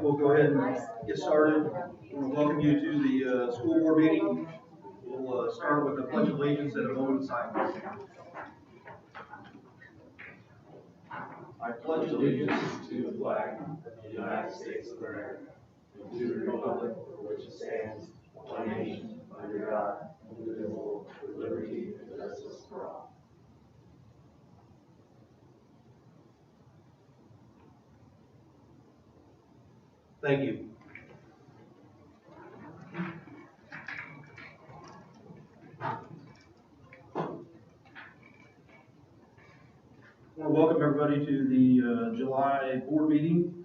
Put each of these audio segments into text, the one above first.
we'll go ahead and get started. I want to welcome you to the school board meeting. We'll start with the pledge of allegiance and a moment of silence. I pledge allegiance to the flag of the United States of America and to the republic for which it stands, one nation, under God, indivisible, with liberty and justice for all. Thank you. I want to welcome everybody to the July board meeting.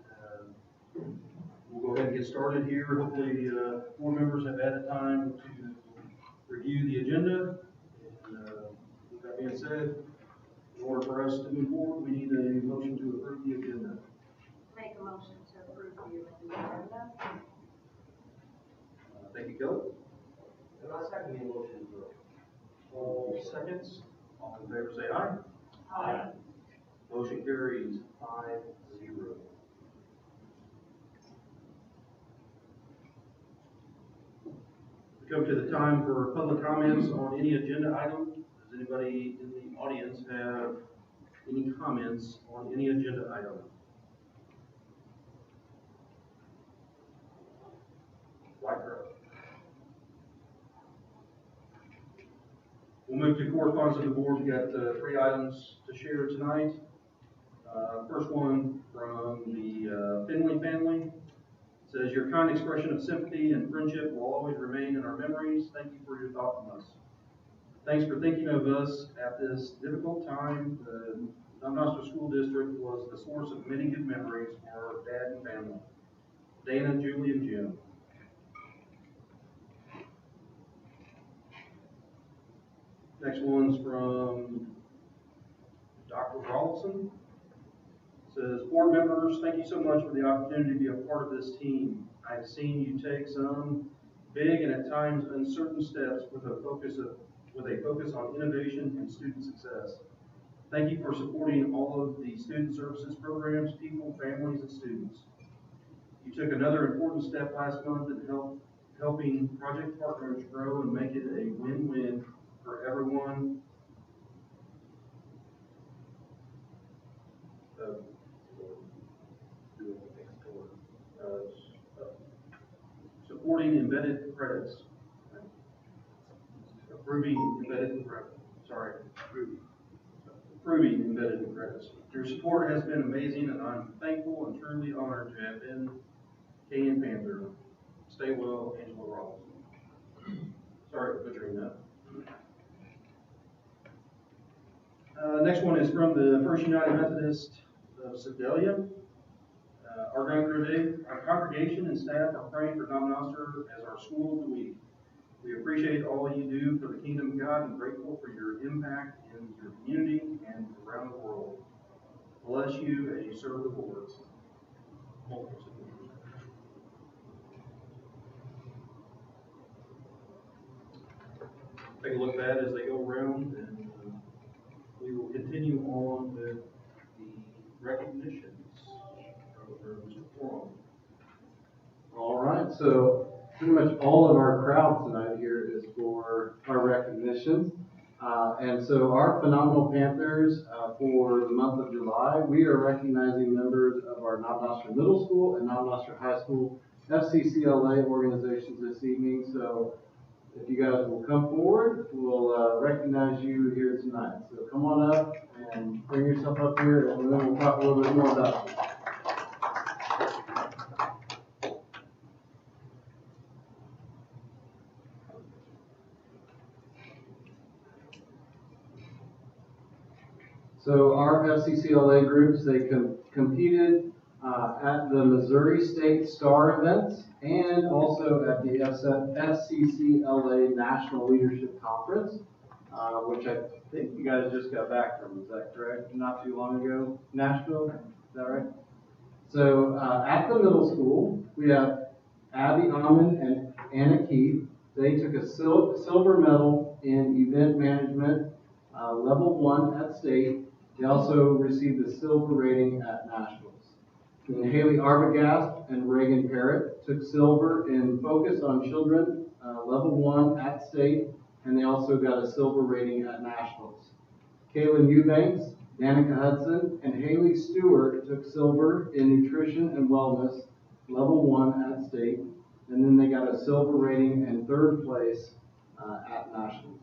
We'll go ahead and get started here. Hopefully, board members have had time to review the agenda. And with that being said, in order for us to move forward, we need a motion to approve the agenda. Make a motion to approve the agenda. Thank you, Kelly. And I'll second the motion. All seconds. All in favor say aye. Aye. Motion carries 5-0. We come to the time for public comments on any agenda item. Does anybody in the audience have any comments on any agenda item? White girl. We'll move to correspondence of the board. We've got 3 items to share tonight. First one from the Finley family. It says, your kind expression of sympathy and friendship will always remain in our memories. Thank you for your thoughtfulness. Thanks for thinking of us at this difficult time. The Dunn School District was the source of many good memories for our dad and family. Dana, Julie, and Jim. Next one's from Dr. Rawlson. It says, board members, thank you so much for the opportunity to be a part of this team. I've seen you take some big and at times uncertain steps with a focus on innovation and student success. Thank you for supporting all of the student services programs, people, families, and students. You took another important step last month in helping Project Partners grow and make it a win-win for everyone. Supporting embedded credits. Approving embedded credits. Your support has been amazing, and I'm thankful and truly honored to have been Canyon Panther. Stay well, Angela Robinson. Sorry for butchering that. Next one is from the First United Methodist of Sedalia. Our congregation and staff are praying for Don Noster as our school of the week. We appreciate all you do for the kingdom of God and grateful for your impact in your community and around the world. Bless you as you serve the Lord. Take a look at that as they go around, and we will continue on with the recognitions. All right, so pretty much all of our crowd tonight here is for our recognitions. And so our Phenomenal Panthers for the month of July, we are recognizing members of our Knob Noster Middle School and Knob Noster High School FCCLA organizations this evening. So if you guys will come forward, we'll recognize you here tonight. So come on up and bring yourself up here, and then we'll talk a little bit more about you. So our FCCLA groups, they competed at the Missouri State Star events and also at the FCCLA National Leadership Conference, which I think you guys just got back from. Is that correct? Not too long ago, Nashville. Is that right? So at the middle school, we have Abby Amon and Anna Keith. They took a silver medal in event management, level 1 at state. They also received a silver rating at nationals. And Haley Arbogast and Reagan Parrott took silver in Focus on Children, level 1 at state, and they also got a silver rating at nationals. Kaylin Eubanks, Danica Hudson, and Haley Stewart took silver in Nutrition and Wellness, level 1 at state, and then they got a silver rating in 3rd place at nationals.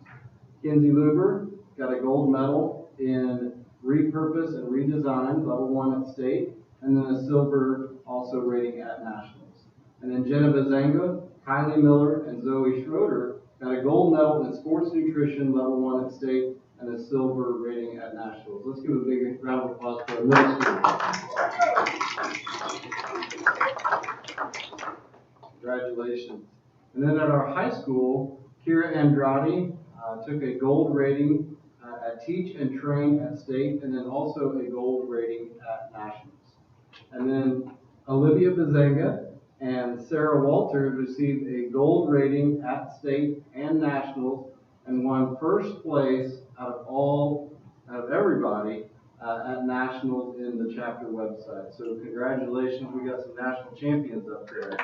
Kinsey Luber got a gold medal in Repurpose and Redesign, level 1 at state, and then a silver also rating at nationals. And then Jenna Bazanga, Kylie Miller, and Zoe Schroeder got a gold medal in Sports Nutrition, level 1 at state, and a silver rating at nationals. Let's give a big round of applause for our middle school. Congratulations. And then at our high school, Kira Andrade took a gold rating at Teach and Train at state, and then also a gold rating at nationals. And then Olivia Bazanga and Sarah Walters received a gold rating at state and nationals and won 1st place out of everybody at nationals in the chapter website. So congratulations, we got some national champions up there.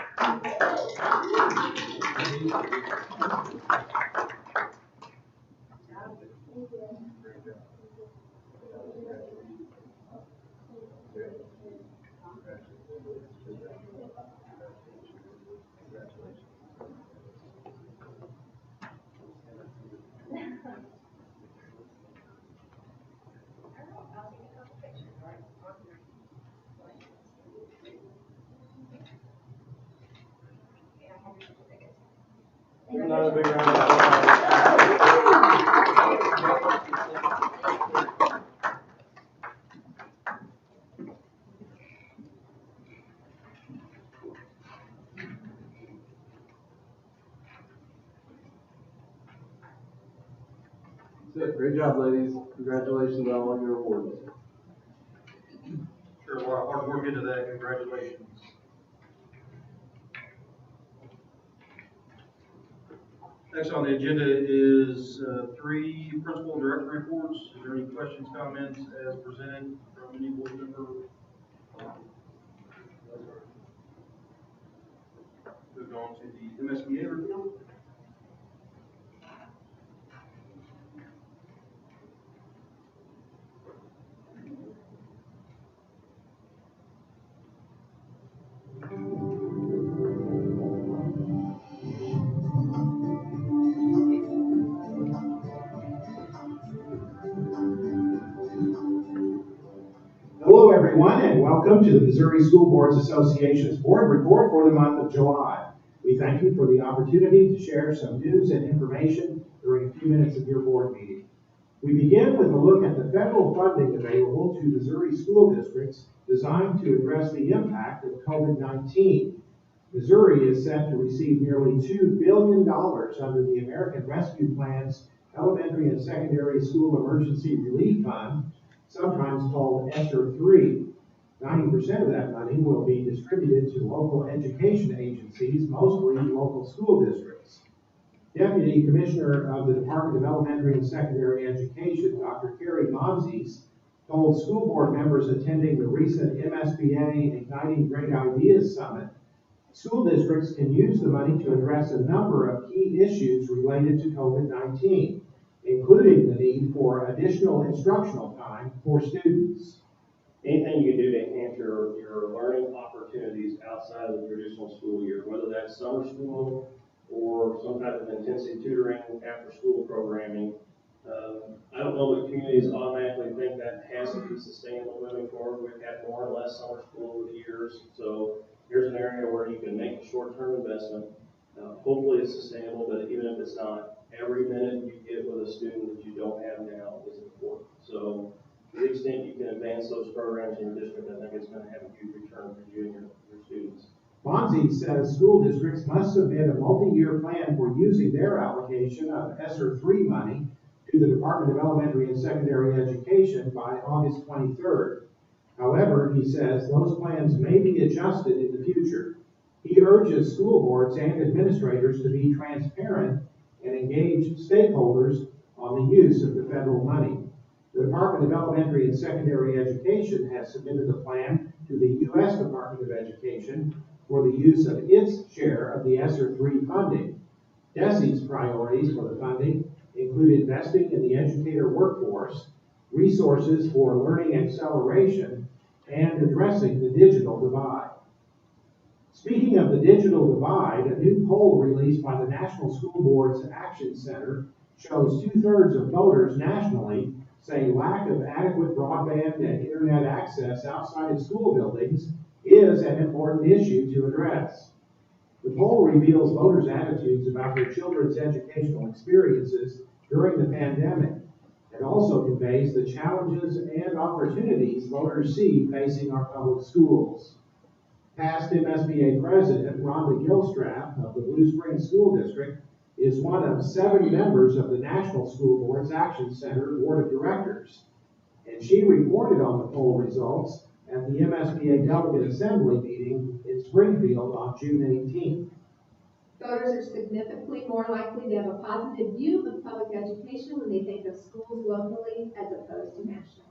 Another big round of applause. That's it. Great job, ladies. Congratulations on all your awards. Sure, a lot of hard work into that. Congratulations. Next on the agenda is 3 principal and director reports. Is there any questions, comments as presented from any board member? Moving on to the MSBA report. Hello, everyone, and welcome to the Missouri School Boards Association's board report for the month of July. We thank you for the opportunity to share some news and information during a few minutes of your board meeting. We begin with a look at the federal funding available to Missouri school districts designed to address the impact of COVID-19. Missouri is set to receive nearly $2 billion under the American Rescue Plan's Elementary and Secondary School Emergency Relief Fund, sometimes called ESSER 3. 90% of that money will be distributed to local education agencies, mostly local school districts. Deputy Commissioner of the Department of Elementary and Secondary Education, Dr. Carrie Monzes, told school board members attending the recent MSBA Igniting Great Ideas Summit, school districts can use the money to address a number of key issues related to COVID-19, including the need for additional instructional time for students. Anything you can do to enhance your learning opportunities outside of the traditional school year, whether that's summer school or some type of intensive tutoring, after school programming. I don't know that communities automatically think that has to be sustainable moving forward. We've had more or less summer school over the years, so here's an area where you can make a short-term investment. Hopefully it's sustainable, but even if it's not, every minute you get with a student that you don't have now is important. So to the extent you can advance those programs in your district, I think it's going to have a huge return for you and your students. Bonzi says school districts must submit a multi-year plan for using their allocation of ESSER 3 money to the Department of Elementary and Secondary Education by August 23rd. However, he says those plans may be adjusted in the future. He urges school boards and administrators to be transparent and engage stakeholders on the use of the federal money. The Department of Elementary and Secondary Education has submitted a plan to the U.S. Department of Education for the use of its share of the ESSER III funding. DESE's priorities for the funding include investing in the educator workforce, resources for learning acceleration, and addressing the digital divide. Speaking of the digital divide, a new poll released by the National School Boards Action Center shows 2/3 of voters nationally say lack of adequate broadband and internet access outside of school buildings is an important issue to address. The poll reveals voters' attitudes about their children's educational experiences during the pandemic. It also conveys the challenges and opportunities voters see facing our public schools. Past MSBA President Rhonda Gilstrap of the Blue Springs School District is one of 7 members of the National School Boards Action Center Board of Directors, and she reported on the poll results at the MSBA Delegate Assembly meeting in Springfield on June 18th. Voters are significantly more likely to have a positive view of public education when they think of schools locally as opposed to nationally.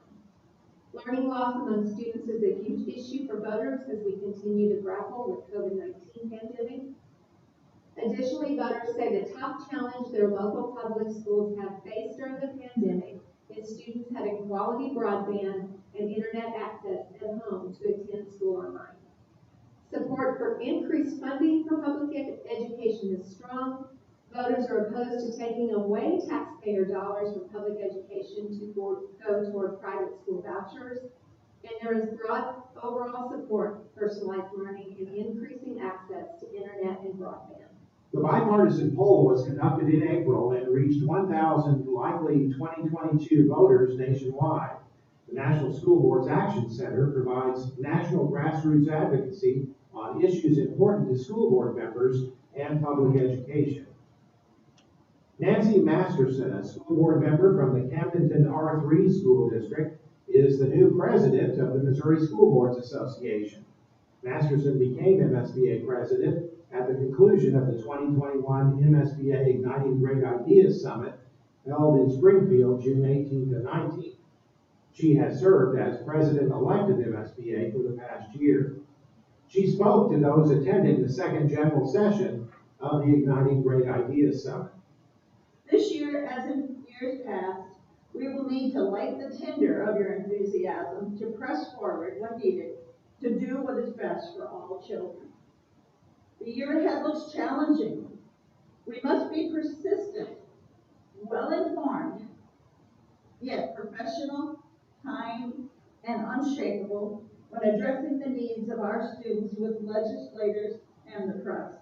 Learning loss among students is a huge issue for voters as we continue to grapple with COVID-19 pandemic. Additionally, voters say the top challenge their local public schools have faced during the pandemic is students having quality broadband and internet access at home to attend school online. Support for increased funding for public education is strong. Voters are opposed to taking away taxpayer dollars from public education to go toward private school vouchers. And there is broad overall support for personalized learning and increasing access to internet and broadband. The bipartisan poll was conducted in April and reached 1,000 likely 2022 voters nationwide. The National School Boards Action Center provides national grassroots advocacy on issues important to school board members and public education. Nancy Masterson, a school board member from the Camdenton R3 School District, is the new president of the Missouri School Boards Association. Masterson became MSBA president at the conclusion of the 2021 MSBA Igniting Great Ideas Summit held in Springfield, June 18th and 19th. She has served as president-elect of MSBA for the past year. She spoke to those attending the second general session of the Igniting Great Ideas Summit. This year, as in years past, we will need to light the tinder of your enthusiasm to press forward when needed to do what is best for all children. The year ahead looks challenging. We must be persistent, well-informed, yet professional, kind, and unshakable when addressing the needs of our students with legislators and the press.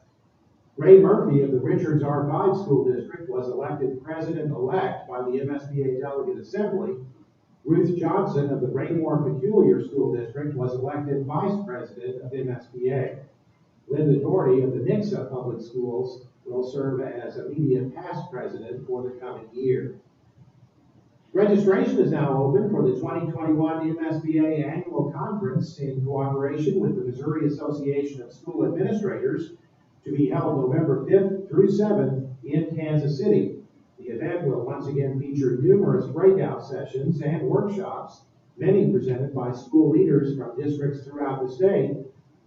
Ray Murphy of the Richards R5 School District was elected president-elect by the MSBA Delegate Assembly. Ruth Johnson of the Raymore Peculiar School District was elected vice president of MSBA. Linda Doherty of the Nixa Public Schools will serve as immediate past president for the coming year. Registration is now open for the 2021 MSBA Annual Conference in cooperation with the Missouri Association of School Administrators to be held November 5th through 7th in Kansas City. The event will once again feature numerous breakout sessions and workshops, many presented by school leaders from districts throughout the state,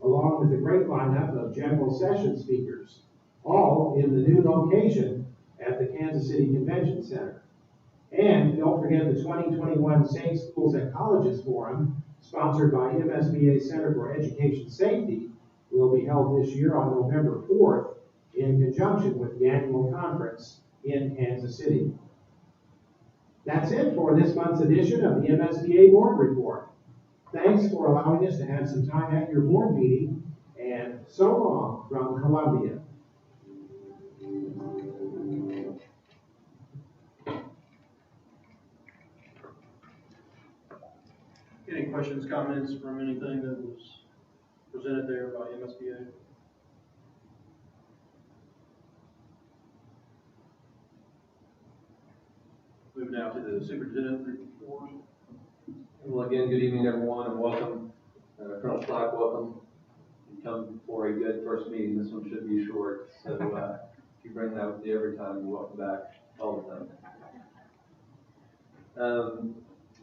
along with a great lineup of general session speakers, all in the new location at the Kansas City Convention Center. And don't forget the 2021 Safe Schools and Colleges Forum, sponsored by MSBA Center for Education Safety, will be held this year on November 4th in conjunction with the annual conference in Kansas City. That's it for this month's edition of the MSBA Board Report. Thanks for allowing us to have some time at your board meeting, and so long from Columbia. Any questions, comments from anything that was presented there by MSBA? Move now to the superintendent report. Well, again, good evening, everyone, and welcome. Colonel Slack, welcome. You come for a good first meeting. This one should be short, so if you bring that with you every time, you're welcome back all the time.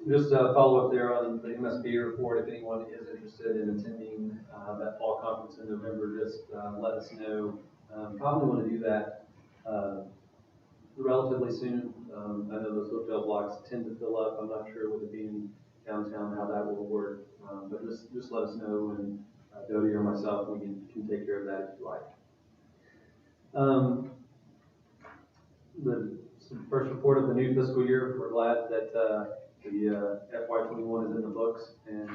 Just a follow up there on the MSB report. If anyone is interested in attending that fall conference in November, just let us know. Probably want to do that relatively soon. I know those hotel blocks tend to fill up. I'm not sure with it being downtown how that will work, but just let us know, and Dodie or myself, we can take care of that if you like. The first report of the new fiscal year, we're glad that the FY21 is in the books, and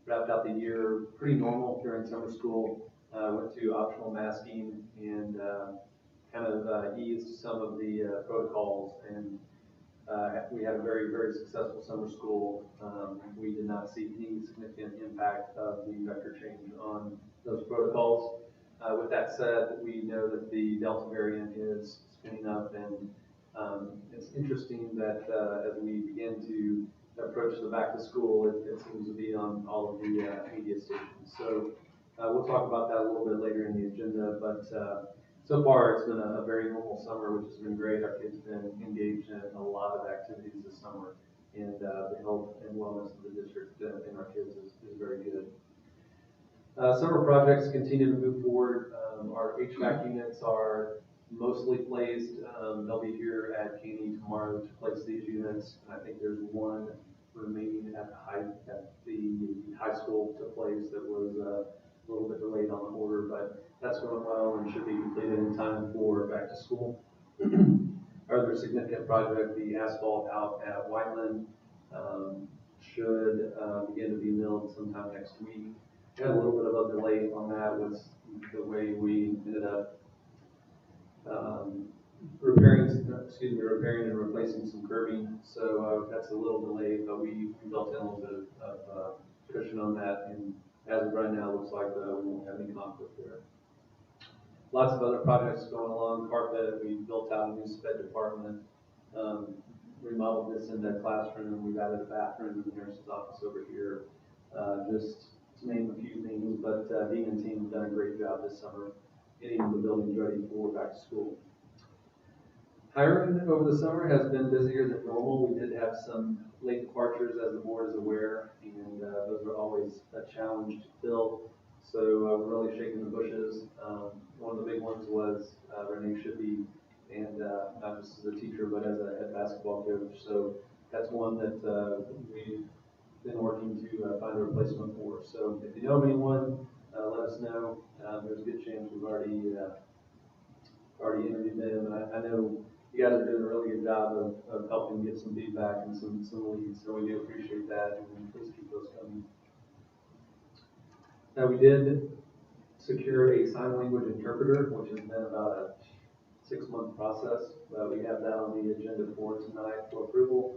wrapped out the year pretty normal during summer school. Went to optional masking and kind of eased some of the protocols, and we had a very, very successful summer school. We did not see any significant impact of the vector change on those protocols. With that said, we know that the Delta variant is spinning up, and it's interesting that as we begin to approach the back to school, it seems to be on all of the media stations. So we'll talk about that a little bit later in the agenda, but so far it's been a very normal summer, which has been great. Our kids have been engaged in a lot of activities this summer, and the health and wellness of the district and our kids is very good. Summer projects continue to move forward. Our HVAC units are mostly placed. They'll be here at Caney tomorrow to place these units. And I think there's one remaining at the high school to place that was a little bit delayed on the order, but that's going well and should be completed in time for back to school. Our other significant project, the asphalt out at Whiteland, should begin to be milled sometime next week. Had a little bit of a delay on that with the way we ended up repairing and replacing some curbing. So that's a little delayed, but we built in a little bit of cushion on that, and as of right now, it looks like we won't have any conflict there. Lots of other projects going along. Carpet, we built out a new sped department, remodeled this into a classroom. We've added a bathroom in the nurse's office over here. Just to name a few things, but Dean and team have done a great job this summer getting the buildings ready for back to school. Hiring over the summer has been busier than normal. We did have some late departures, as the board is aware, and those are always a challenge to fill. So we're really shaking the bushes. One of the big ones was Renee Shippey, and not just as a teacher, but as a head basketball coach. So that's one that we've been working to find a replacement for. So if you know of anyone, let us know. There's a good chance we've already interviewed them. And I know you guys are doing a really good job of helping get some feedback and some leads, so we do appreciate that, and please keep those coming. Now, we did secure a sign language interpreter, which has been about a 6-month process. We have that on the agenda for tonight for approval,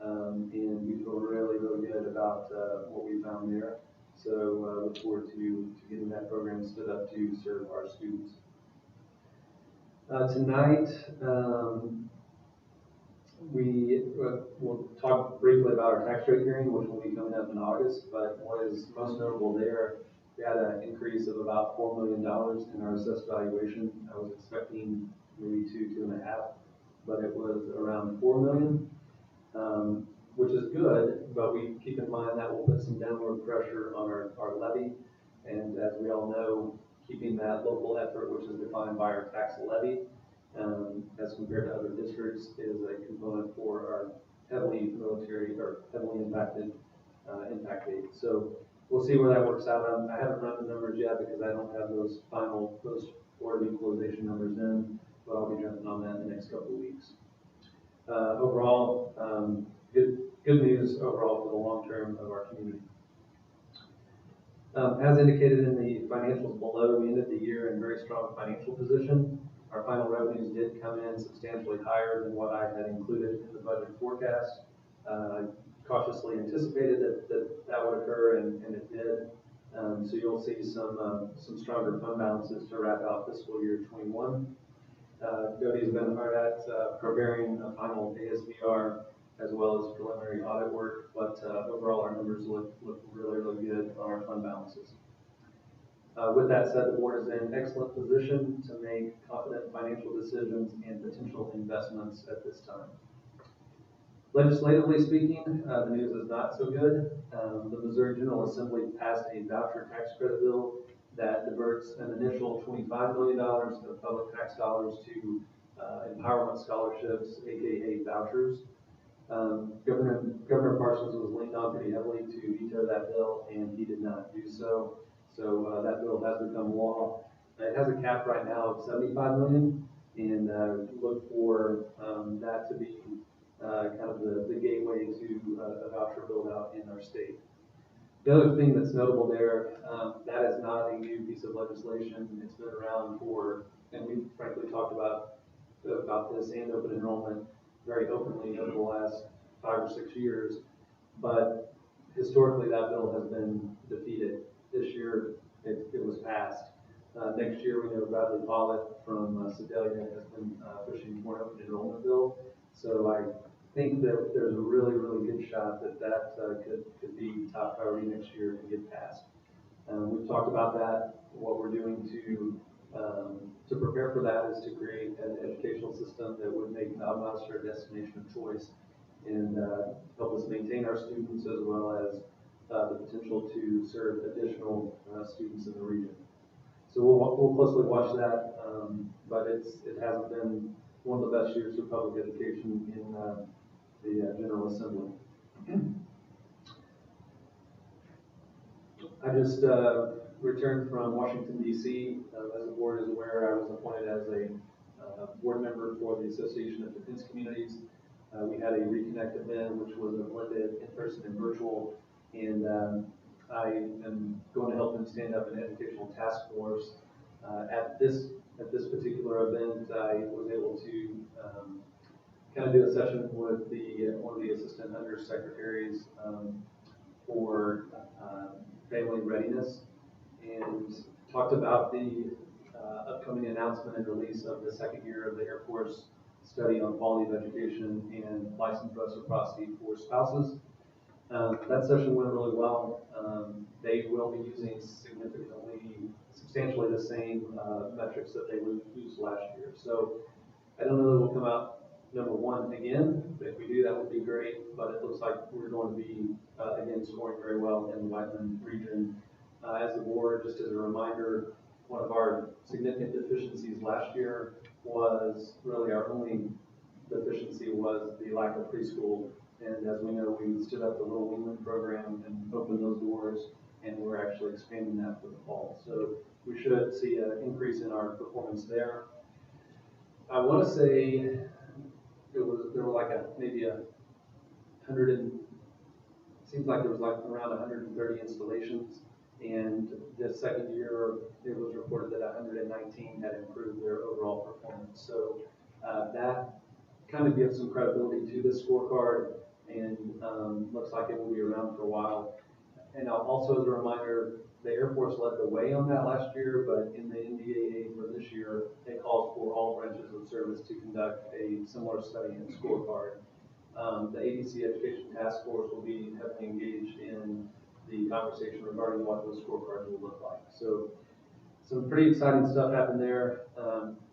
and we feel really, really good about what we found there. So look forward to getting that program stood up to serve our students. Tonight, we'll talk briefly about our tax rate hearing, which will be coming up in August. But what is most notable there, we had an increase of about $4 million in our assessed valuation. I was expecting maybe 2.5, but it was around $4 million, which is good. But we keep in mind that will put some downward pressure on our levy, and as we all know, keeping that local effort, which is defined by our tax levy, as compared to other districts, is a component for our heavily military or heavily impacted impact aid. So we'll see where that works out. I haven't run the numbers yet because I don't have those Board of Equalization numbers in, but I'll be jumping on that in the next couple of weeks. Overall, good news overall for the long term of our community. As indicated in the financials below, we ended the year in very strong financial position. Our final revenues did come in substantially higher than what I had included in the budget forecast. Cautiously anticipated that would occur, and it did. So you'll see some stronger fund balances to wrap out fiscal year 21. Dodie's been hard at preparing a final ASBR as well as preliminary audit work, but overall our numbers look really, really good on our fund balances. With that said, the board is in excellent position to make confident financial decisions and potential investments at this time. Legislatively speaking, the news is not so good. The Missouri General Assembly passed a voucher tax credit bill that diverts an initial $25 million of public tax dollars to empowerment scholarships, aka vouchers. Governor Parsons was leaned on pretty heavily to veto that bill, and he did not do so. So that bill has become law. It has a cap right now of 75 million, and look for that to be kind of the gateway to a voucher build out in our state. The other thing that's notable there, that is not a new piece of legislation. It's been around for, and we've frankly talked about this and open enrollment very openly over the last 5 or 6 years. But historically, that bill has been defeated. This year, it was passed. Next year, we know Bradley Pollitt from Sedalia has been pushing for an open enrollment bill. So I think that there's a really, really good shot that could be top priority next year to get passed. We've talked about that. What we're doing to prepare for that is to create an educational system that would make Valdosta a destination of choice and help us maintain our students as well as the potential to serve additional students in the region. So we'll closely watch that, but it hasn't been one of the best years for public education in the General Assembly. I just returned from Washington, D.C. As the board is aware, I was appointed as a board member for the Association of Defense Communities. We had a Reconnect event, which was a blended in-person and virtual, and I am going to help them stand up an educational task force. At this particular event, I was able to kind of do a session with one of the assistant undersecretaries for family readiness, and talked about the upcoming announcement and release of the second year of the Air Force study on quality of education and licensed reciprocity for spouses. That session went really well. They will be using substantially the same metrics that they used last year. So I don't know that we'll come out number one again. If we do, that would be great, but it looks like we're going to be, again, scoring very well in the Whiteman region. As a board, just as a reminder, one of our significant deficiencies last year was really our only deficiency was the lack of preschool. And as we know, we stood up the Little Wingman program and opened those doors, and we're actually expanding that for the fall. So we should see an increase in our performance there. I want to say there were like maybe 100 seems like there was like around 130 installations, and this second year it was reported that 119 had improved their overall performance. So that kind of gives some credibility to this scorecard, and looks like it will be around for a while. And also as a reminder, the Air Force led the way on that last year, but in the NDAA for this year, it calls for all branches of service to conduct a similar study and scorecard. The ADC Education Task Force will be heavily engaged in the conversation regarding what those scorecards will look like. So some pretty exciting stuff happened there.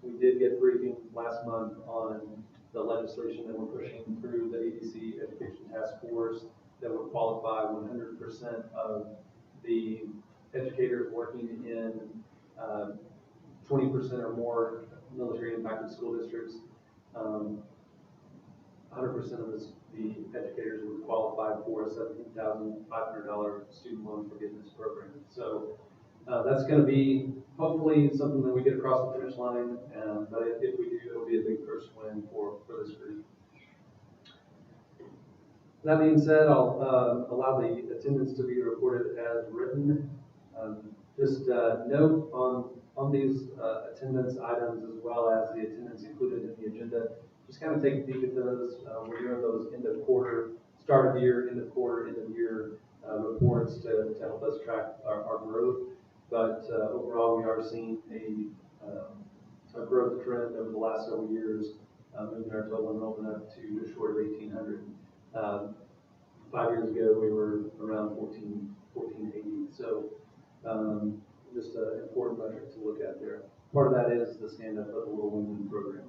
We did get briefing last month on the legislation that we're pushing through the ADC Education Task Force that would qualify 100% of the educators working in 20% or more military impacted school districts. 100% of the educators would qualify for a $17,500 student loan forgiveness program. So that's going to be hopefully something that we get across the finish line, but if we do, it'll be a big first win for this group. That being said, I'll allow the attendance to be reported as written. Just note on these attendance items as well as the attendance included in the agenda, just kind of take a peek at those. We're doing those end of quarter, start of year, end of quarter, end of year reports to help us track our growth. But overall, we are seeing a growth trend over the last several years, moving our total enrollment up to just short of 1,800. 5 years ago, we were around 1480. So just an important metric to look at there. Part of that is the stand-up of the Little Wingman program.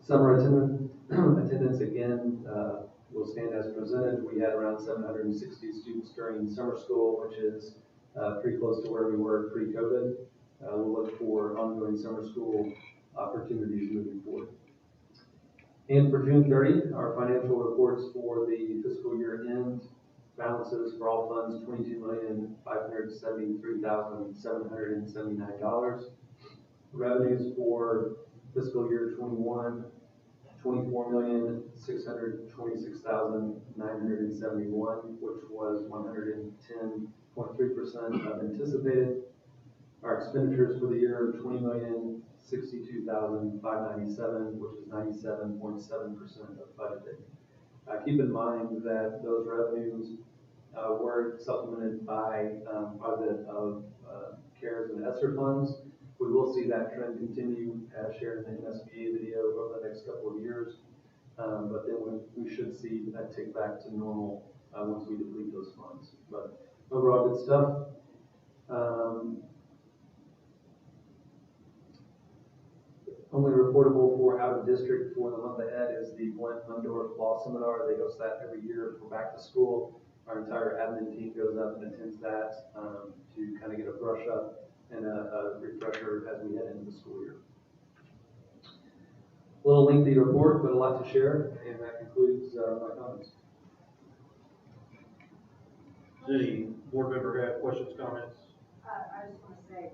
Summer Attendance again, will stand as presented. We had around 760 students during summer school, which is pretty close to where we were pre-COVID. We'll look for ongoing summer school opportunities moving forward. And for June 30, our financial reports for the fiscal year end balances for all funds, $22,573,779. Revenues for fiscal year 21, $24,626,971, which was 110.3% of anticipated. Our expenditures for the year, $20,062,597, which is 97.7% of budgeted. Keep in mind that those revenues were supplemented by quite a bit of CARES and ESSER funds. We will see that trend continue as shared in the MSBA video over the next couple of years, but then we should see that tick back to normal once we deplete those funds. But overall, good stuff. Only reportable for out of district for the month ahead is the Blent Mundorf Law Seminar. They host that every year for back to school. Our entire admin team goes up and attends that to kind of get a brush up and a refresher as we head into the school year. A little lengthy report, but a lot to share, and that concludes my comments. Does any board member have questions, comments? I just want to say,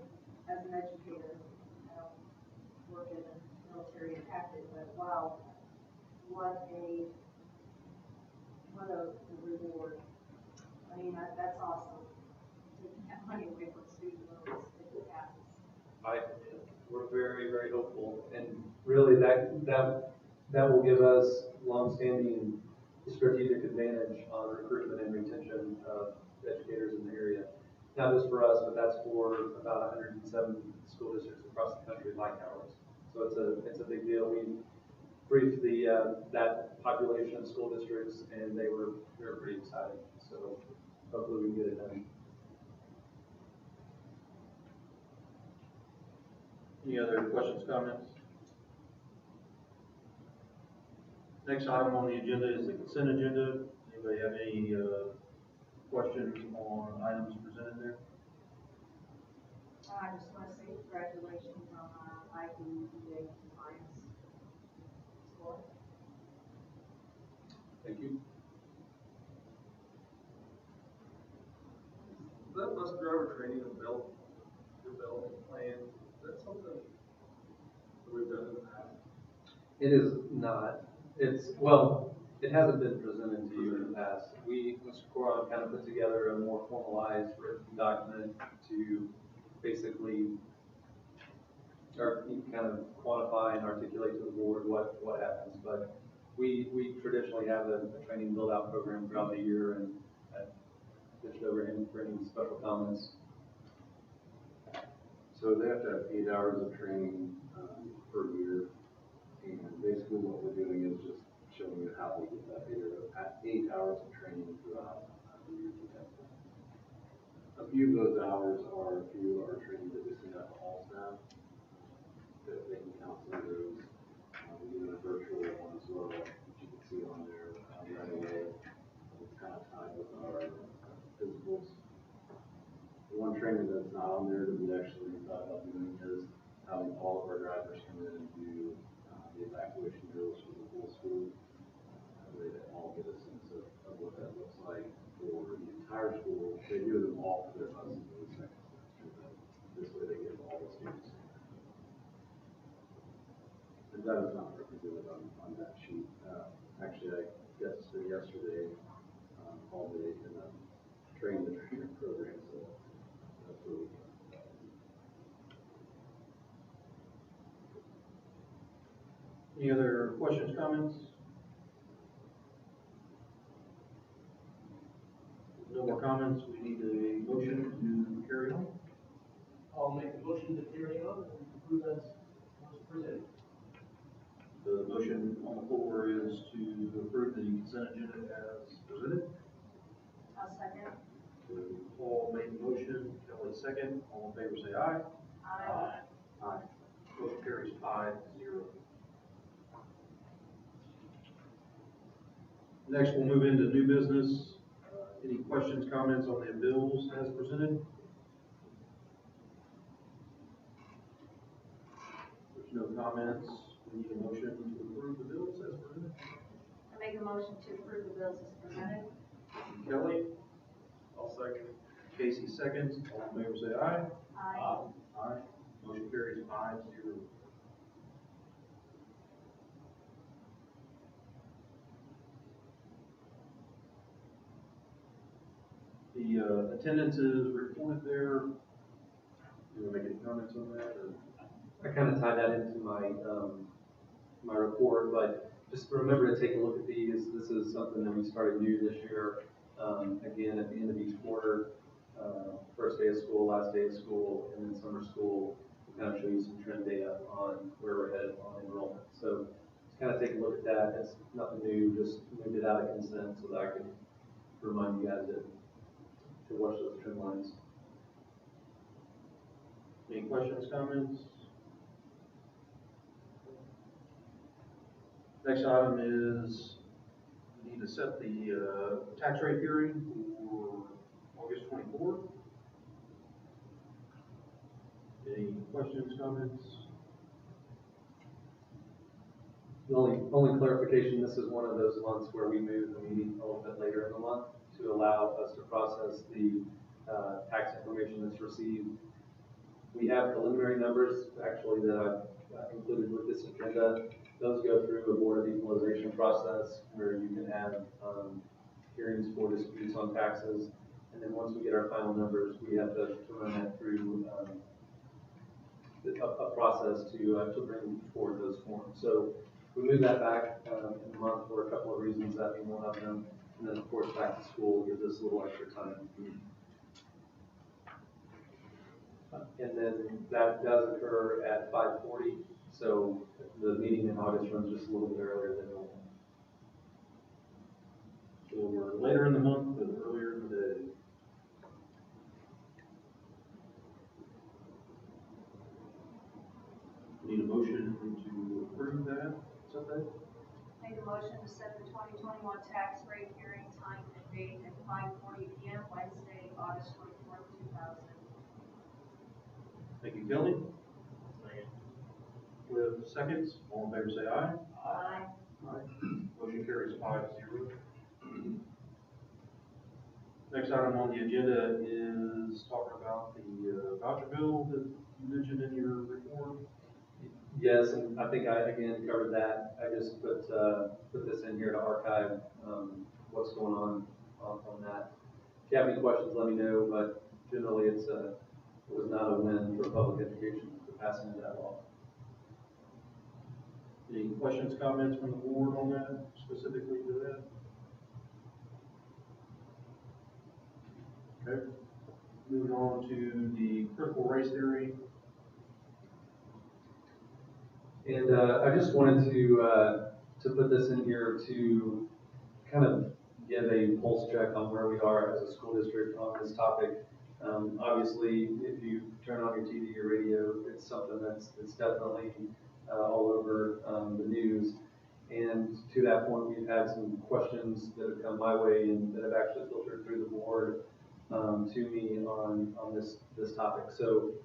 as an educator, I don't work in the military and active, but wow, what a reward. I mean, that's awesome. Taking that money away from student loans if it happens. We're very, very hopeful, and really that will give us long-standing strategic advantage on recruitment and retention of educators in the area. Not just for us, but that's for about 107 school districts across the country like ours. So it's a big deal. We briefed that population of school districts, and they were pretty excited. So hopefully we can get it done. Any other questions, comments? Next item on the agenda is the consent agenda. Anybody have any questions on items presented there? I just want to say congratulations on our IDEA compliance score. Thank you. That bus driver training and development plan, is that something that we've done in the past? It is not. It hasn't been presented to you in the past. Mr. Coron kind of put together a more formalized written document to basically, or kind of quantify and articulate to the board what happens. But we traditionally have a training build-out program throughout the year, and I pitched over him for any special comments. So they have to have 8 hours of training per year, and basically what we're doing is just showing you how they get that 8 hours of training throughout the year. A few of those hours are through our training that we send out to all staff, that they can count some of those. We do a virtual one as well, which you can see on there right away. It's kind of tied with our physicals. The one training that's not on there that we actually thought about doing is having all of our drivers come in and do the evacuation drills for the whole school. That way they all get a sense of what that looks like for the entire school. They do them all for their buses in the second semester, but this way they get all the students. And that is not represented on that sheet. Actually, I guess yesterday, all day in a train the trainer program, so that's where we go. Any other questions, comments? No more comments. We need a motion to carry on. I'll make a motion to carry on and approve as was presented. The motion on the floor is to approve the consent agenda as presented. I'll second. Paul made the motion, Kelly second. All in favor say aye. Aye. Aye. Motion carries 5-0. Next, we'll move into new business. Any questions, comments on the bills as presented? There's no comments. We need a motion to approve the bills as presented. I make a motion to approve the bills as presented. Kelly, I'll second. Casey seconds. All in favor say aye. Aye. Aye. Motion carries 5-0. The attendance is reported there. You want to make any comments on that, or? I kind of tied that into my, my report, but just remember to take a look at these. This is something that we started new this year. Again, at the end of each quarter, first day of school, last day of school, and then summer school, we kind of show you some trend data on where we're headed on enrollment. So just kind of take a look at that. It's nothing new, just moved it out of consent so that I can remind you guys to watch those trend lines. Any questions, comments? Next item is we need to set the tax rate hearing for August 24th. Any questions, comments? The only clarification, this is one of those months where we move the meeting a little bit later in the month to allow us to process the tax information that's received. We have preliminary numbers, actually, that I've included with this agenda. Those go through a board of equalization process where you can have hearings for disputes on taxes. And then once we get our final numbers, we have to run that through a process to bring forward those forms. So we move that back in the month for a couple of reasons that we won't have them. And then, of course, back to school gives us a little extra time. And then that does occur at 5:40, so the meeting in August runs just a little bit earlier than normal. So we're later in the month, but earlier in the day. Need a motion to approve that, set that? Make a motion to set the 2021 tax rate hearing time and date at 5:40 p.m. Wednesday, August 24th, 2000. Thank you, Kelly. With seconds, all in favor say aye. Aye. Aye. Motion carries 5-0. Next item on the agenda is talking about the voucher bill that you mentioned in your report. Yes, and I think I again covered that. I just put this in here to archive what's going on that. If you have any questions, let me know. But generally, it was not a win for public education for passing of that law. Any questions, comments from the board on that, specifically to that? Okay. Moving on to the critical race theory. And I just wanted to put this in here to kind of give a pulse check on where we are as a school district on this topic. Obviously, if you turn on your TV or radio, it's something that's definitely all over the news. And to that point, we've had some questions that have come my way and that have actually filtered through the board to me on this topic. So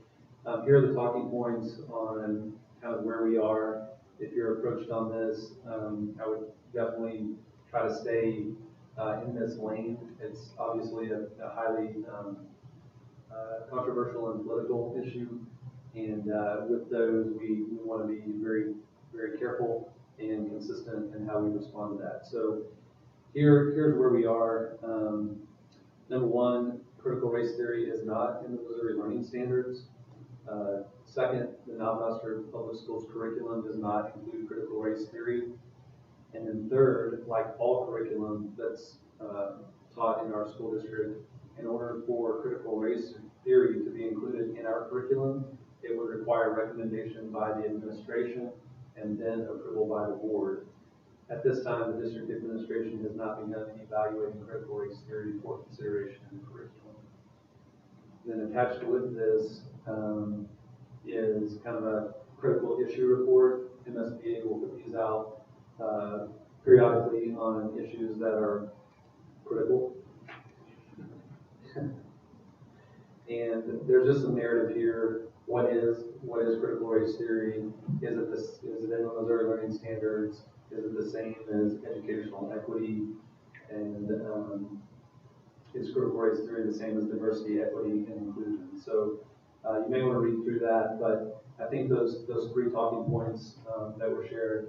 here are the talking points on kind of where we are. If you're approached on this, I would definitely try to stay in this lane. It's obviously a highly controversial and political issue, and with those, we want to be very, very careful and consistent in how we respond to that. So here's where we are. Number one, critical race theory is not in the Missouri Learning Standards. Second, the Valdosta Public Schools curriculum does not include critical race theory. And then third, like all curriculum that's taught in our school district, in order for critical race theory to be included in our curriculum, it would require recommendation by the administration and then approval by the board. At this time, the district administration has not begun evaluating critical race theory for consideration in the curriculum. Then attached with this is kind of a critical issue report. MSBA will put these out periodically on issues that are critical. And there's just some narrative here. What is critical race theory? Is it in the Missouri Learning Standards? Is it the same as educational equity? And is critical race theory the same as diversity, equity, and inclusion? So you may want to read through that, but I think those three talking points that were shared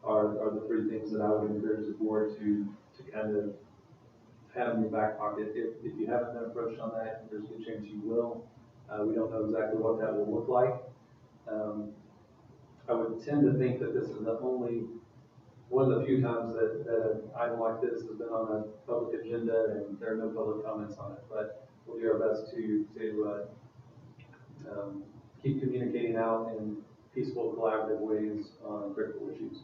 are the three things that I would encourage the board to kind of have in your back pocket. If you haven't been approached on that, there's a good chance you will. We don't know exactly what that will look like. I would tend to think that this is one of the few times that an item like this has been on a public agenda and there are no public comments on it. But we'll do our best to keep communicating out in peaceful, collaborative ways on critical issues.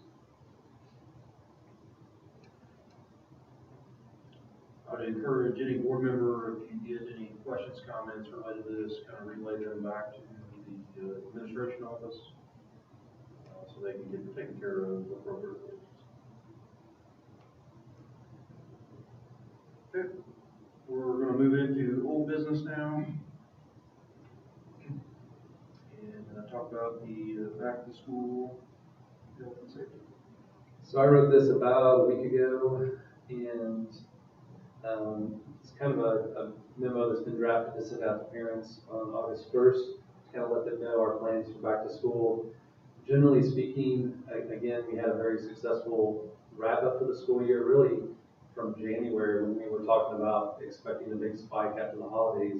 I would encourage any board member, if you get any questions, comments related to this, kind of relay them back to the administration office so they can get them taken care of appropriately. Okay, we're going to move into old business now and talk about the back to school health and safety. So I wrote this about a week ago, and it's kind of a memo that's been drafted to send out to parents on August 1st, to kind of let them know our plans for back to school. Generally speaking, again, we had a very successful wrap up for the school year, really from January when we were talking about expecting a big spike after the holidays.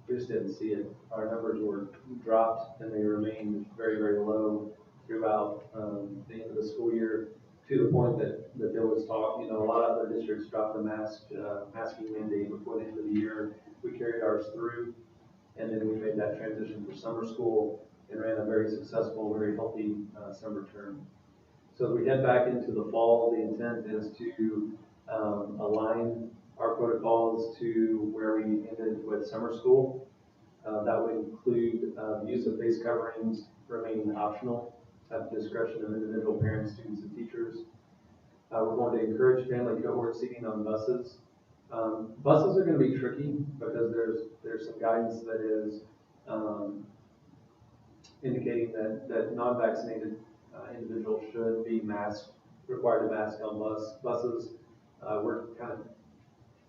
We just didn't see it. Our numbers were dropped and they remained very, very low throughout the end of the school year, to the point that there was talk, a lot of other districts dropped the masking mandate before the end of the year. We carried ours through, and then we made that transition for summer school and ran a very successful, very healthy summer term. So as we head back into the fall, the intent is to align our protocols to where we ended with summer school. That would include the use of face coverings remaining optional at the discretion of individual parents, students, and teachers. We're going to encourage family cohort seating on buses. Buses are going to be tricky because there's some guidance that is indicating that non-vaccinated individuals should be required to mask on buses. We're kind of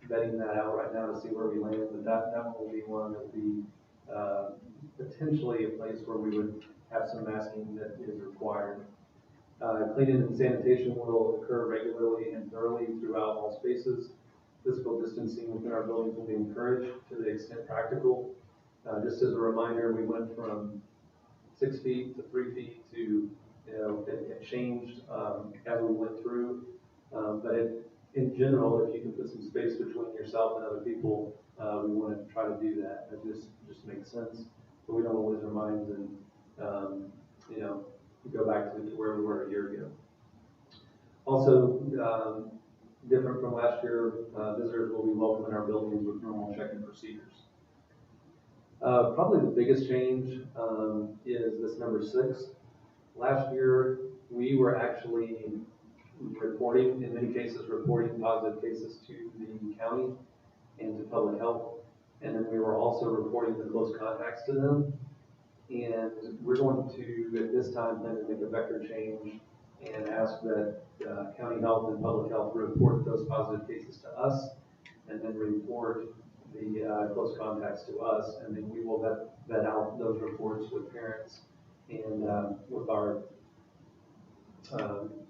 vetting that out right now to see where we land, but that one will be one that will be potentially a place where we would have some masking that is required. Cleaning and sanitation will occur regularly and thoroughly throughout all spaces. Physical distancing within our buildings will be encouraged to the extent practical. Just as a reminder, we went from 6 feet to 3 feet to, it changed as we went through. But in general, if you can put some space between yourself and other people, we want to try to do that. That just makes sense. But we don't want to lose our minds and go back to where we were a year ago. Also, different from last year, visitors will be welcome in our buildings with normal check-in procedures. Probably the biggest change is this number 6. Last year, we were actually reporting, in many cases, positive cases to the county and to public health. And then we were also reporting the close contacts to them. And we're going to, at this time, plan to make a vector change and ask that county health and public health report those positive cases to us, and then report the close contacts to us, and then we will vet out those reports with parents and with our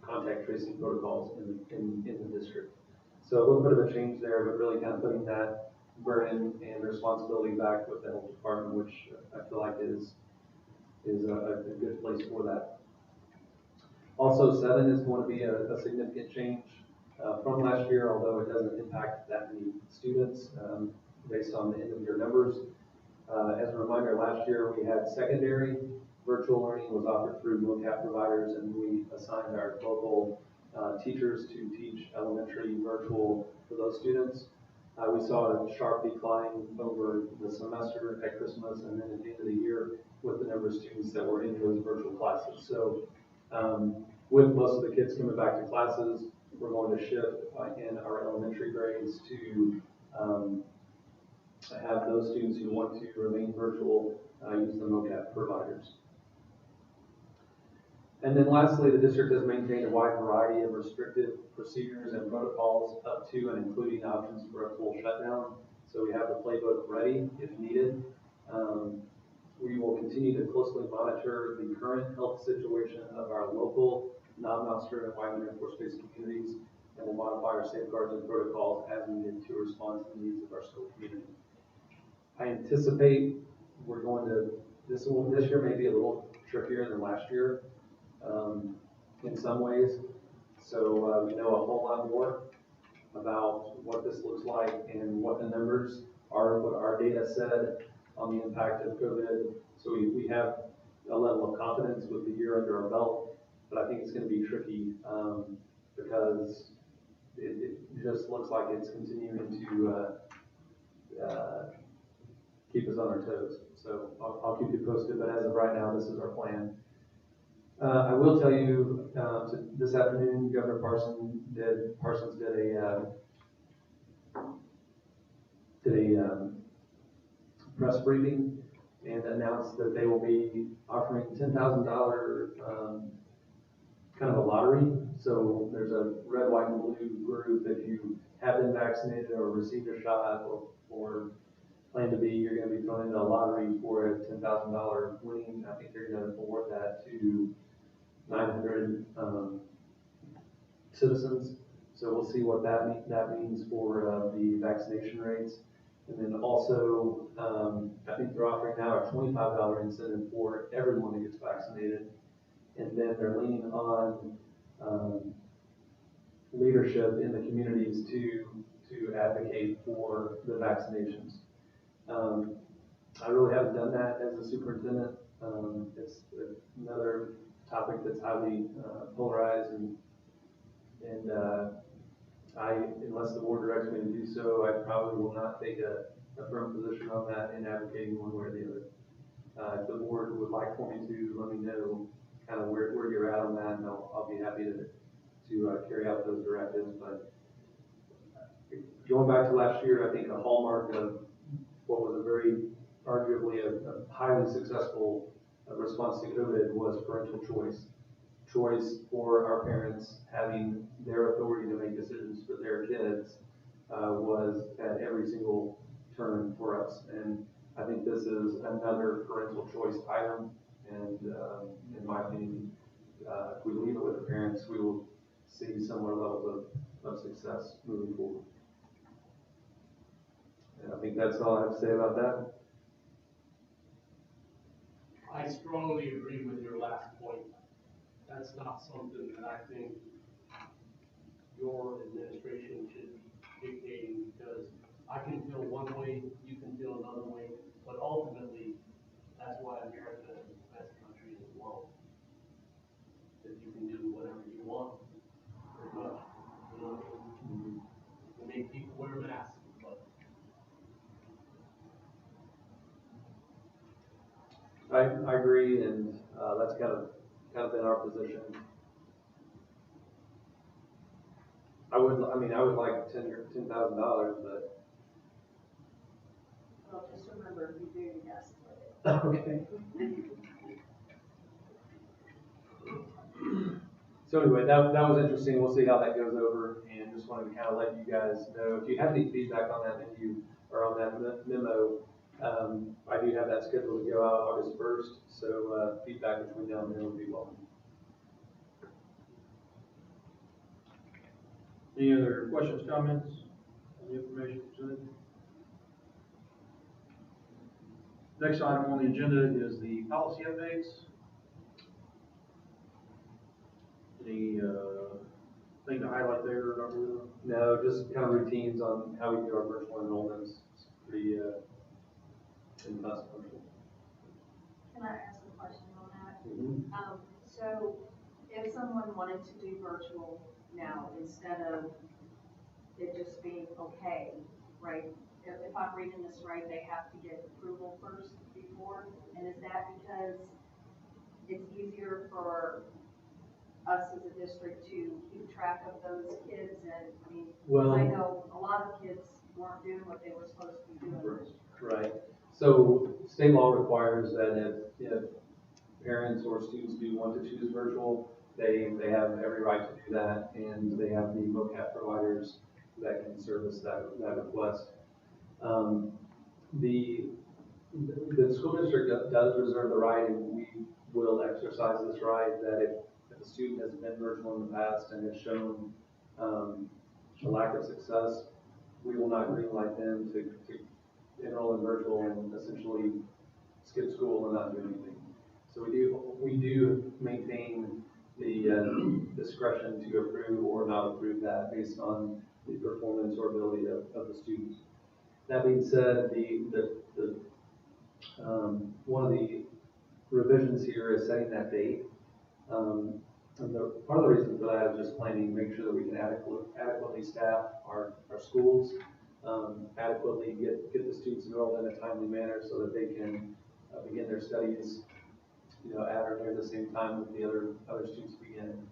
contact tracing protocols in the district. So a little bit of a change there, but really kind of putting that burden and responsibility back with the health department, which I feel like is a good place for that. Also, 7 is going to be a significant change from last year, although it doesn't impact that many students based on the end of year numbers. As a reminder, last year we had secondary virtual learning was offered through MOCAP providers, and we assigned our local teachers to teach elementary virtual for those students. We saw a sharp decline over the semester at Christmas and then at the end of the year with the number of students that were in those virtual classes. So with most of the kids coming back to classes, we're going to shift in our elementary grades to have those students who want to remain virtual use the MOCAP providers. And then lastly, the district has maintained a wide variety of restrictive procedures and protocols up to and including options for a full shutdown. So we have the playbook ready if needed. We will continue to closely monitor the current health situation of our local, non-Mount and Wyoming Air Force Base communities, and will modify our safeguards and protocols as needed to respond to the needs of our school community. I anticipate we're going to, this year may be a little trickier than last year in some ways. So we know a whole lot more about what this looks like and what the numbers are, what our data said on the impact of COVID. So we have a level of confidence with the year under our belt, but I think it's going to be tricky because it just looks like it's continuing to keep us on our toes. So I'll keep you posted, but as of right now, this is our plan. I will tell you, this afternoon, Governor Parsons did a press briefing and announced that they will be offering $10,000 kind of a lottery. So there's a red, white, and blue group. If you have been vaccinated or received a shot or plan to be, you're going to be thrown into a lottery for a $10,000 winning. I think they're going to award that to 900 citizens. So we'll see what that means for the vaccination rates. And then also, I think they're offering now a $25 incentive for everyone that gets vaccinated. And then they're leaning on leadership in the communities to advocate for the vaccinations. I really haven't done that as a superintendent. It's another topic that's highly polarized, and unless the board directs me to do so, I probably will not take a firm position on that in advocating one way or the other. If the board would like for me to, let me know kind of where you're at on that, and I'll be happy to carry out those directives. But going back to last year, I think a hallmark of what was a very arguably a highly successful response to COVID was parental choice. Choice for our parents having their authority to make decisions for their kids was at every single turn for us. And I think this is another parental choice item. And in my opinion, if we leave it with the parents, we will see similar levels of success moving forward. And I think that's all I have to say about that. I strongly agree with your last point. That's not something that I think your administration should be dictating, because I can feel one way, you can feel another way, but ultimately, that's why America is the best country in the world. That you can do whatever you want, pretty much. You know, we make people wear masks, but I agree, and that's kind of been our position. I would like $10,000, but Well, just remember, if you do, you got to split it. okay. So anyway, that was interesting. We'll see how that goes over, and just wanted to kind of let you guys know. If you have any feedback on that menu or on that memo, I do have that scheduled to go out August 1st, so feedback between now and then would be welcome. Any other questions, comments, any information presented? Next item on the agenda is the policy updates. Any thing to highlight there, Dr. Wheeler? No, just kind of routines on how we do our virtual enrollments. It's pretty inconsequential. Can I ask a question on that? Mm-hmm. So if someone wanted to do virtual now, instead of it just being okay, right? If I'm reading this right, they have to get approval first before, and is that because it's easier for us as a district to keep track of those kids and, I mean, 'cause Well, I know a lot of kids weren't doing what they were supposed to be doing. right. So state law requires that if parents or students do want to choose virtual, they have every right to do that, and they have the MOCAP providers that can service that request. The school district does reserve the right, and we will exercise this right, that if a student has been virtual in the past and has shown a lack of success, we will not greenlight them to enroll in virtual and essentially skip school and not do anything. So we do maintain the discretion to approve or not approve that based on the performance or ability of the student. That being said, one of the revisions here is setting that date. And part of the reason for that is just planning, make sure that we can adequately staff our schools, adequately get the students enrolled in a timely manner so that they can begin their studies, at or near the same time that the other students begin.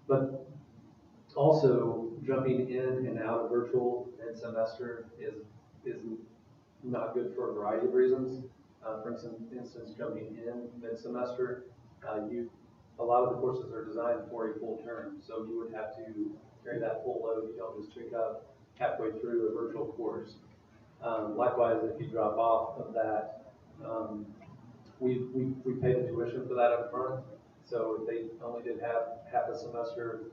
But also, jumping in and out of virtual mid-semester is not good for a variety of reasons. For instance, jumping in mid-semester, a lot of the courses are designed for a full term, so you would have to carry that full load. You don't just pick up halfway through a virtual course. Likewise, if you drop off of that, we pay the tuition for that up front. So if they only did half a semester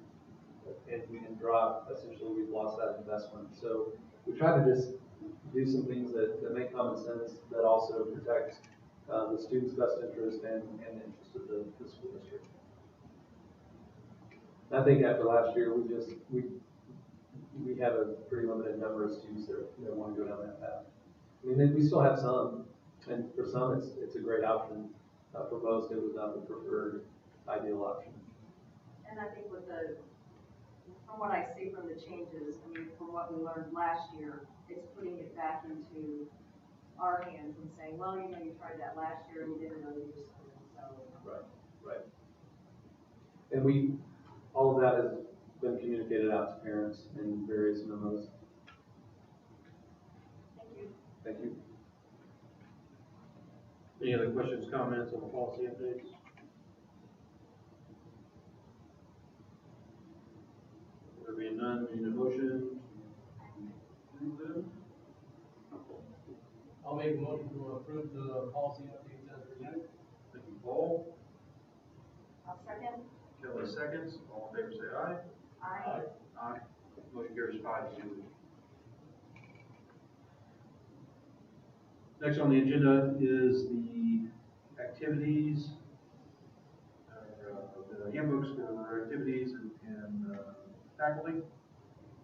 and we can drop, essentially we've lost that investment. So we try to just do some things that make common sense, that also protect the student's best interest and the interest of the school district. I think after last year, we have a pretty limited number of students that want to go down that path. I mean, we still have some, and for some, it's a great option. For most, it was not the preferred ideal option. And I think from what I see from the changes, I mean, from what we learned last year, it's putting it back into our hands and saying, well, you tried that last year and you didn't really do something, so. Right. And all of that has been communicated out to parents in various memos. Thank you. Thank you. Any other questions, comments on the policy updates? There being none, we need a motion to approve them. I'll make a motion to approve the policy updates as presented. Thank you, Paul. I'll second. Kelly seconds. All in favor say aye. Aye. Aye. Motion carries 5-0. Next on the agenda is the activities, the handbooks for activities and faculty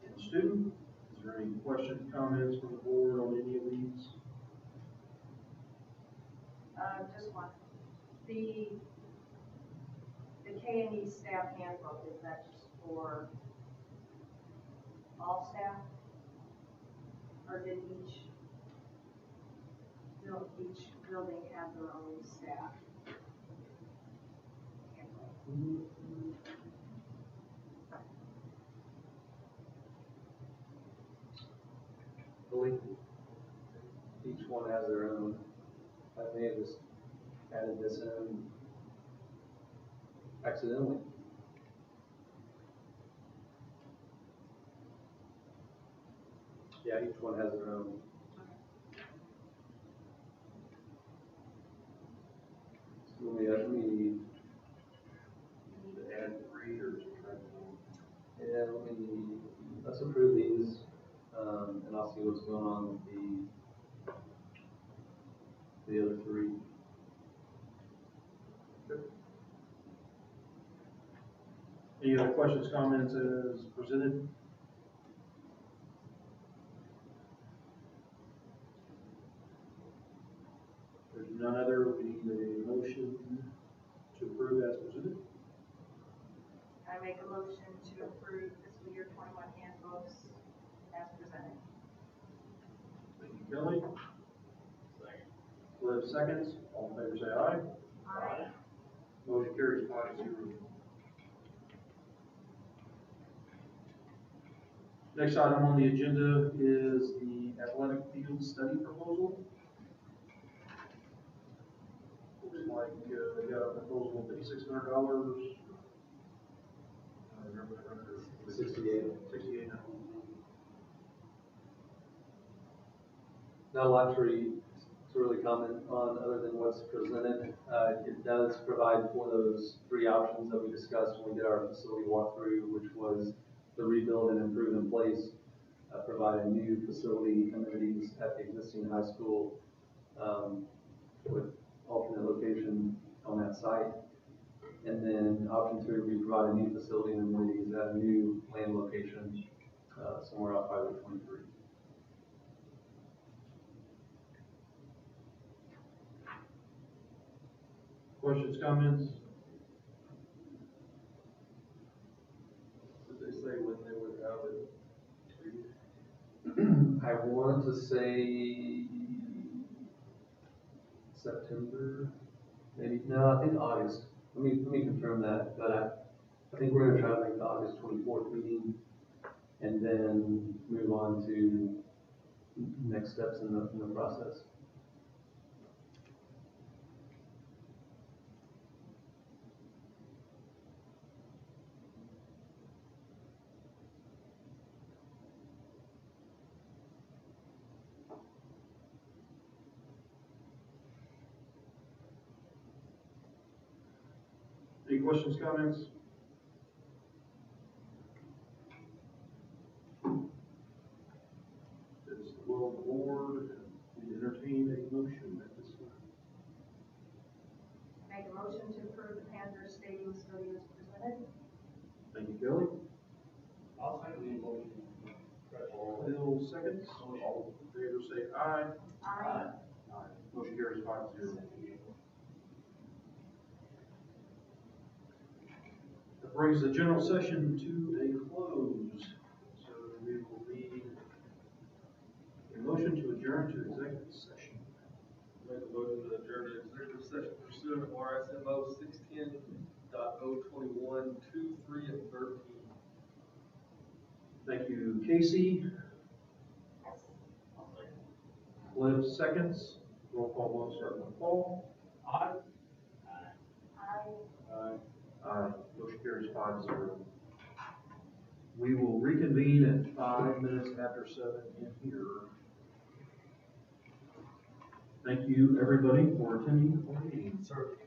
and student. Is there any questions, comments from the board on any of these? Just one. The K&E staff handbook, is that just for all staff? Or did each building have their own staff handbook? Each one has their own. I may have just added this in accidentally. Yeah, each one has their own. So let me You need to add 3 or subtract 1? yeah, let's approve these, and I'll see what's going on with the other 3. Any other questions, comments as presented? There's none other, we need a motion to approve as presented. I make a motion to approve fiscal year 21 handbooks as presented. Thank you, Kelly. Second. Cliff seconds. All in favor say aye. Aye. Motion carries 5-0. Next item on the agenda is the athletic field study proposal. Looks like, we got a proposal of $5,600. I remember the number. 68. 68. Not a lot to really comment on other than what's presented. It does provide for those three options that we discussed when we did our facility walkthrough, which was the rebuild and improve in place, provide a new facility amenities at the existing high school, with alternate location on that site. And then option two, we provide a new facility and amenities at a new land location, somewhere off Highway 23. Questions, comments? Did they say when they would have it? I want to say September, maybe, no, I think August. Let me confirm that, but I think we're gonna try to make the August 24th meeting and then move on to next steps in the process. Any questions, comments? It's the will of the board. We entertain a motion at this time. Make a motion to approve the Panthers Stadium study as presented. Thank you, Kelly. I'll second the motion. Bill seconds. All in favor say aye. Aye. Aye. Motion carries 5-0. That brings the general session to a close. So we will need a motion to adjourn to executive session. Make a motion to adjourn to executive session pursuant to RSMO 610.021, 2, 3, and 13. Thank you, Casey. Cliff seconds. Roll call vote starting with Paul. Aye. Aye. Aye. Motion carries 5-0. We will reconvene at 5 minutes after 7 in here. Thank you, everybody, for attending our meeting. Sir.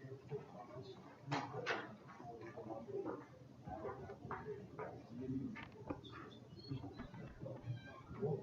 Well,